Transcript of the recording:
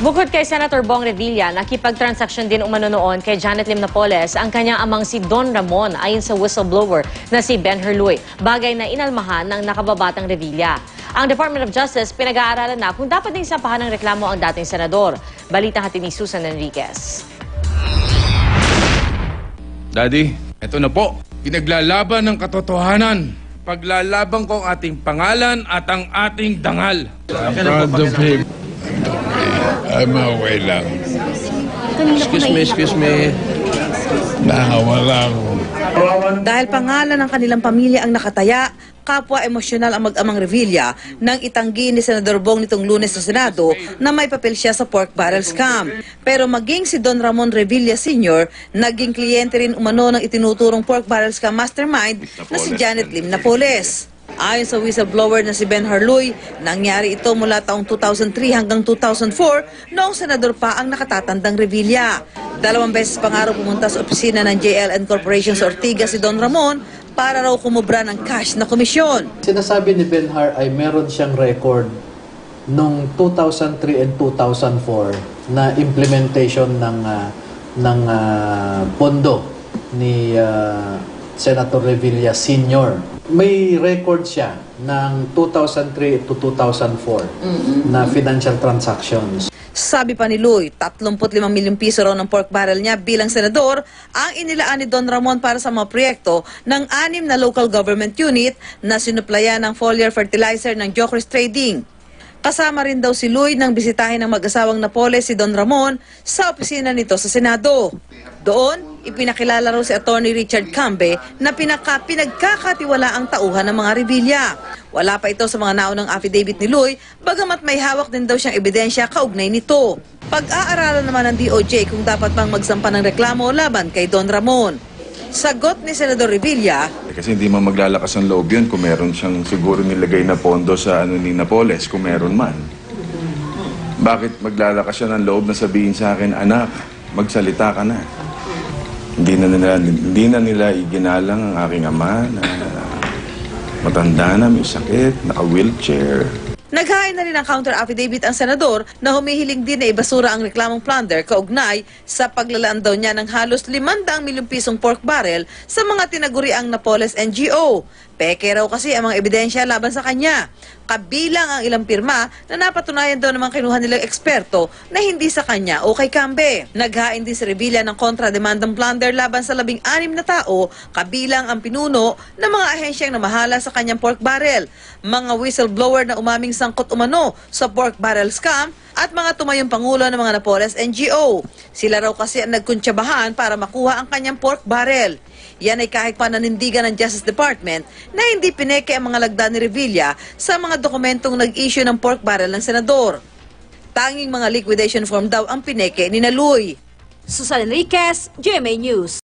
Bukod kay Senator Bong Revilla, nakipagtransaksyon din umano noon kay Janet Lim Napoles ang kanyang amang si Don Ramon ayon sa whistleblower na si Ben Herluy, bagay na inalmahan ng nakababatang Revilla. Ang Department of Justice pinag-aaralan na kung dapat ding sampahan ng reklamo ang dating senador. Balita hatid ni Susan Enriquez. Daddy, eto na po. Pinaglalaban ng katotohanan. Paglalaban ko ang ating pangalan at ang ating dangal. I'm away lang. Excuse me. Nakawala ako. Dahil pangalan ng kanilang pamilya ang nakataya, kapwa emosyonal ang mag-amang Revilla nang itanggi ni Senador Bong nitong Lunes sa Senado na may papel siya sa pork barrel scam. Pero maging si Don Ramon Revilla Sr., naging kliyente rin umano ng itinuturong pork barrel scam mastermind na si Janet Lim Napoles. Ayon sa whistleblower na si Ben Herluy, nangyari ito mula taong 2003 hanggang 2004 noong senador pa ang nakatatandang Revilla. 2 beses pa nga raw pumunta sa opisina ng JLN Corporation sa Ortigas si Don Ramon para raw kumubra ng cash na komisyon. Sinasabi ni Ben Har ay meron siyang record noong 2003 and 2004 na implementation ng pondo ni Senator Revilla Sr. May record siya ng 2003 to 2004 na financial transactions. Sabi pa ni Luy, 35 milyong piso raw ng pork barrel niya bilang senador ang inilaan ni Don Ramon para sa mga proyekto ng 6 na local government unit na sinuplayan ng foliar fertilizer ng Jocris Trading. Kasama rin daw si Luy nang bisitahin ng mag-asawang Napoles si Don Ramon sa opisina nito sa Senado. Doon, ipinakilala raw si Attorney Richard Cambe na pinagkakatiwala ang tauhan ng mga Revilla. Wala pa ito sa mga naunang affidavit ni Luy, bagamat may hawak din daw siyang ebidensya kaugnay nito. Pag-aaralan naman ng DOJ kung dapat bang magsampa ng reklamo laban kay Don Ramon. Sagot ni Senador Revilla, kasi hindi man maglalakas ang loob yun kung meron siyang siguro nilagay na pondo sa ni Napoles, kung meron man. Bakit maglalakas siya ng loob na sabihin sa akin, anak, magsalita ka na. Hindi na nila iginalang ang aking ama na matanda na, may sakit, naka-wheelchair. naghain na rin ng counter affidavit ang senador na humihiling din na ibasura ang reklamong plunder kaugnay sa paglalaan daw niya ng halos 500 milyong pisong pork barrel sa mga tinaguriang Napoles NGO. Peke raw kasi ang mga ebidensya laban sa kanya. Kabilang ang ilang pirma na napatunayan daw namang kinuha nilang eksperto na hindi sa kanya o kay Cambe. Naghain din si Revilla ng kontra-demandang plunder laban sa 16 na tao, kabilang ang pinuno ng mga ahensyang namahala sa kanyang pork barrel, mga whistleblower na umaming sangkot umano sa pork barrel scam, at mga tumayong pangulo ng mga Napoles NGO. Sila raw kasi ang nagkuntsabahan para makuha ang kanyang pork barrel. Yan ay kahit pa nanindigan ng Justice Department na hindi pineke ang mga lagda ni Revilla sa mga dokumentong nag-issue ng pork barrel ng senador. Tanging mga liquidation form daw ang pineke ni Naluy. Susan Enriquez, GMA News.